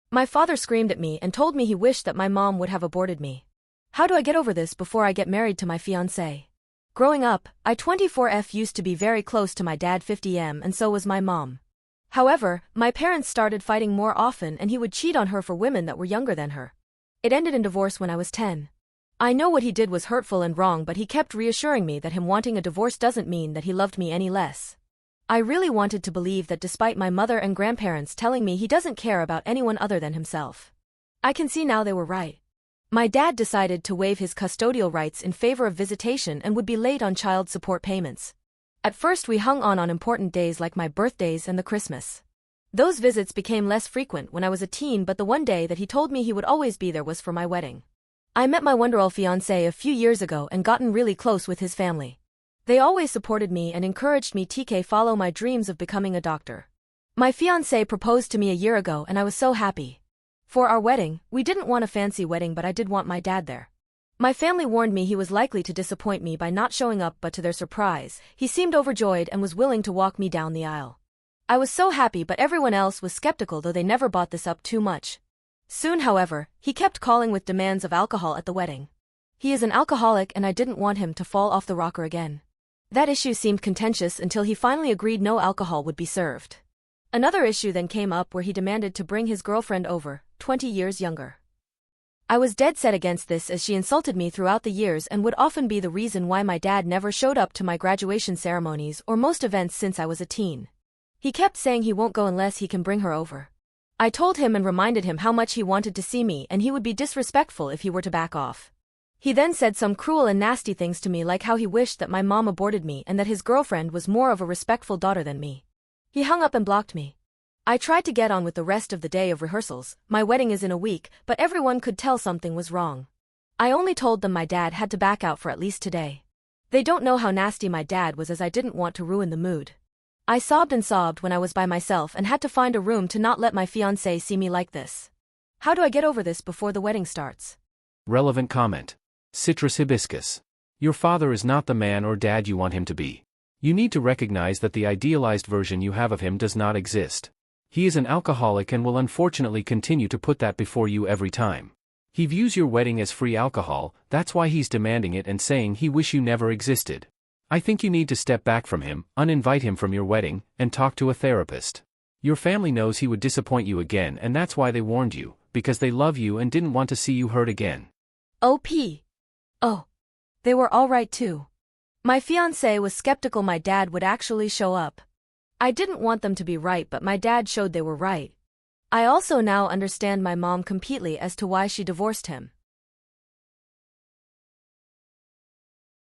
My father screamed at me and told me he wished that my mom would have aborted me. How do I get over this before I get married to my fiancé? Growing up, I 24F used to be very close to my dad 50M and so was my mom. However, my parents started fighting more often and he would cheat on her for women that were younger than her. It ended in divorce when I was 10. I know what he did was hurtful and wrong, but he kept reassuring me that him wanting a divorce doesn't mean that he loved me any less. I really wanted to believe that despite my mother and grandparents telling me he doesn't care about anyone other than himself. I can see now they were right. My dad decided to waive his custodial rights in favor of visitation and would be late on child support payments. At first we hung on important days like my birthdays and the Christmas. Those visits became less frequent when I was a teen, but the one day that he told me he would always be there was for my wedding. I met my wonderful fiancé a few years ago and gotten really close with his family. They always supported me and encouraged me to follow my dreams of becoming a doctor. My fiancé proposed to me a year ago and I was so happy. For our wedding, we didn't want a fancy wedding, but I did want my dad there. My family warned me he was likely to disappoint me by not showing up, but to their surprise, he seemed overjoyed and was willing to walk me down the aisle. I was so happy, but everyone else was skeptical, though they never bought this up too much. Soon, however, he kept calling with demands of alcohol at the wedding. He is an alcoholic and I didn't want him to fall off the rocker again. That issue seemed contentious until he finally agreed no alcohol would be served. Another issue then came up where he demanded to bring his girlfriend over, 20 years younger. I was dead set against this as she insulted me throughout the years and would often be the reason why my dad never showed up to my graduation ceremonies or most events since I was a teen. He kept saying he won't go unless he can bring her over. I told him and reminded him how much he wanted to see me and he would be disrespectful if he were to back off. He then said some cruel and nasty things to me, like how he wished that my mom aborted me and that his girlfriend was more of a respectful daughter than me. He hung up and blocked me. I tried to get on with the rest of the day of rehearsals. My wedding is in a week, but everyone could tell something was wrong. I only told them my dad had to back out for at least today. They don't know how nasty my dad was, as I didn't want to ruin the mood. I sobbed and sobbed when I was by myself and had to find a room to not let my fiancé see me like this. How do I get over this before the wedding starts? Relevant comment. Citrus hibiscus. Your father is not the man or dad you want him to be. You need to recognize that the idealized version you have of him does not exist. He is an alcoholic and will unfortunately continue to put that before you every time. He views your wedding as free alcohol, that's why he's demanding it and saying he wish you never existed. I think you need to step back from him, uninvite him from your wedding, and talk to a therapist. Your family knows he would disappoint you again, and that's why they warned you, because they love you and didn't want to see you hurt again. OP. Oh. They were all right too. My fiancé was skeptical my dad would actually show up. I didn't want them to be right, but my dad showed they were right. I also now understand my mom completely as to why she divorced him.